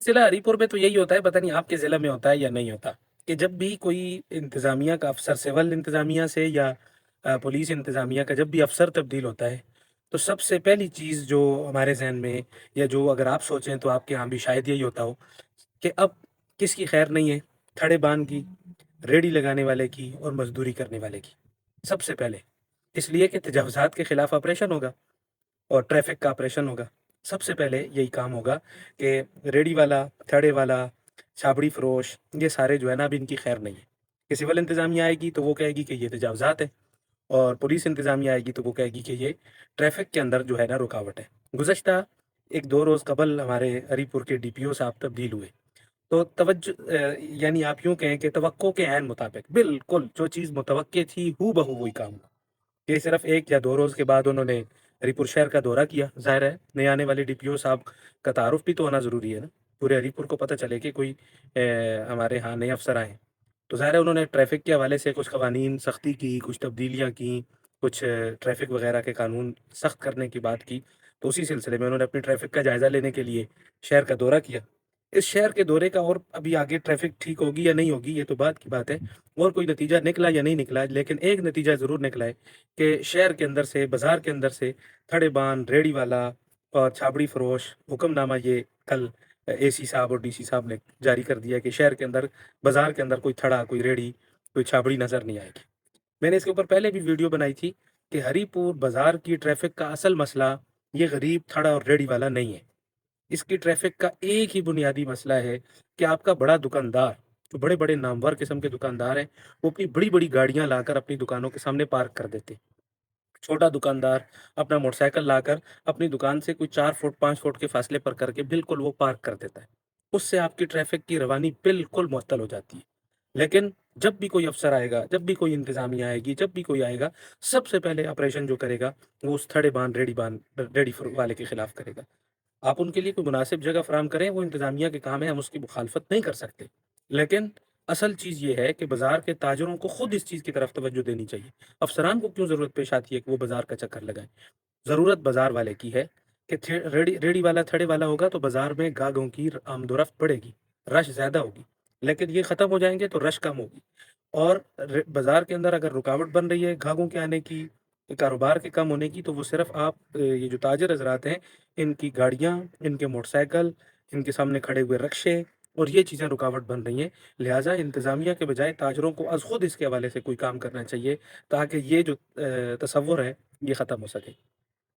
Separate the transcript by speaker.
Speaker 1: سلسلہ ہری پور میں تو یہی ہوتا ہے، پتہ نہیں آپ کے ضلع میں ہوتا ہے یا نہیں ہوتا، کہ جب بھی کوئی انتظامیہ کا افسر سول انتظامیہ سے یا پولیس انتظامیہ کا جب بھی افسر تبدیل ہوتا ہے، تو سب سے پہلی چیز جو ہمارے ذہن میں، یا جو اگر آپ سوچیں تو آپ کے یہاں بھی شاید یہی ہوتا ہو، کہ اب کس کی خیر نہیں ہے؟ تھڑے بان کی، ریڑھی لگانے والے کی اور مزدوری کرنے والے کی، سب سے پہلے۔ اس لیے کہ تجاوزات کے خلاف آپریشن ہوگا اور ٹریفک کا آپریشن ہوگا۔ سب سے پہلے یہی کام ہوگا کہ ریڑھی والا، تھڑے والا، چھابڑی فروش، یہ سارے جو ہے نا اب ان کی خیر نہیں ہے۔ کہ سول انتظامیہ آئے گی تو وہ کہے گی کہ یہ تجاوزات ہے، اور پولیس انتظامیہ آئے گی تو وہ کہے گی کہ یہ ٹریفک کے اندر جو ہے نا رکاوٹ ہے۔ گزشتہ ایک دو روز قبل ہمارے ہری پور کے ڈی پی او صاحب تبدیل ہوئے، تو یعنی آپ یوں کہیں کہ توقع کے عین مطابق بالکل جو چیز متوقع تھی ہو بہو وہی کام ہوا۔ یہ صرف ایک یا دو روز کے بعد انہوں نے ہری پور شہر کا دورہ کیا۔ ظاہر ہے نئے آنے والے ڈی پی او صاحب کا تعارف بھی تو ہونا ضروری ہے نا، پورے ہری پور کو پتہ چلے کہ کوئی ہمارے ہاں نئے افسر آئے ہیں۔ تو ظاہر ہے انہوں نے ٹریفک کے حوالے سے کچھ قوانین سختی کی، کچھ تبدیلیاں کی، کچھ ٹریفک وغیرہ کے قانون سخت کرنے کی بات کی۔ تو اسی سلسلے میں انہوں نے اپنی ٹریفک کا جائزہ لینے کے لیے شہر کا دورہ کیا۔ اس شہر کے دورے کا، اور ابھی آگے ٹریفک ٹھیک ہوگی یا نہیں ہوگی یہ تو بعد کی بات ہے، اور کوئی نتیجہ نکلا یا نہیں نکلا، لیکن ایک نتیجہ ضرور نکلا ہے کہ شہر کے اندر سے، بازار کے اندر سے تھڑے بان، ریڑھی والا اور چھابڑی فروش، حکم نامہ یہ کل اے سی صاحب اور ڈی سی صاحب نے جاری کر دیا کہ شہر کے اندر، بازار کے اندر کوئی تھڑا، کوئی ریڑھی، کوئی چھابڑی نظر نہیں آئے گی۔ میں نے اس کے اوپر پہلے بھی ویڈیو بنائی تھی کہ ہری پور بازار کی ٹریفک کا اصل مسئلہ یہ غریب تھڑا اور ریڑھی والا نہیں ہے۔ اس کی ٹریفک کا ایک ہی بنیادی مسئلہ ہے کہ آپ کا بڑا دکاندار، جو بڑے بڑے نامور قسم کے دکاندار ہیں، وہ اپنی بڑی بڑی گاڑیاں لا کر اپنی دکانوں کے سامنے پارک کر دیتے ہیں۔ چھوٹا دکاندار اپنا موٹر سائیکل لا کر اپنی دکان سے کوئی 4 فٹ 5 فٹ کے فاصلے پر کر کے بالکل وہ پارک کر دیتا ہے۔ اس سے آپ کی ٹریفک کی روانی بالکل معطل ہو جاتی ہے۔ لیکن جب بھی کوئی افسر آئے گا، جب بھی کوئی انتظامیہ آئے گی، جب بھی کوئی آئے گا، سب سے پہلے آپریشن جو کرے گا وہ اس تھڑے بان، ریڑھی والے کے خلاف کرے گا۔ آپ ان کے لیے کوئی مناسب جگہ فراہم کریں، وہ انتظامیہ کے کام ہے، ہم اس کی مخالفت نہیں کر سکتے، لیکن اصل چیز یہ ہے کہ بازار کے تاجروں کو خود اس چیز کی طرف توجہ دینی چاہیے۔ افسران کو کیوں ضرورت پیش آتی ہے کہ وہ بازار کا چکر لگائیں؟ ضرورت بازار والے کی ہے کہ ریڑھی والا، تھڑے والا ہوگا تو بازار میں گاہکوں کی آمد و رفت بڑھے گی، رش زیادہ ہوگی۔ لیکن یہ ختم ہو جائیں گے تو رش کم ہوگی، اور بازار کے اندر اگر رکاوٹ بن رہی ہے گاہکوں کے آنے کی، کاروبار کے کم ہونے کی، تو وہ صرف آپ یہ جو تاجر حضرات ہیں، ان کی گاڑیاں، ان کے موٹر سائیکل، ان کے سامنے کھڑے ہوئے رکشے، اور یہ چیزیں رکاوٹ بن رہی ہیں۔ لہٰذا انتظامیہ کے بجائے تاجروں کو از خود اس کے حوالے سے کوئی کام کرنا چاہیے، تاکہ یہ جو تصور ہے یہ ختم ہو سکے۔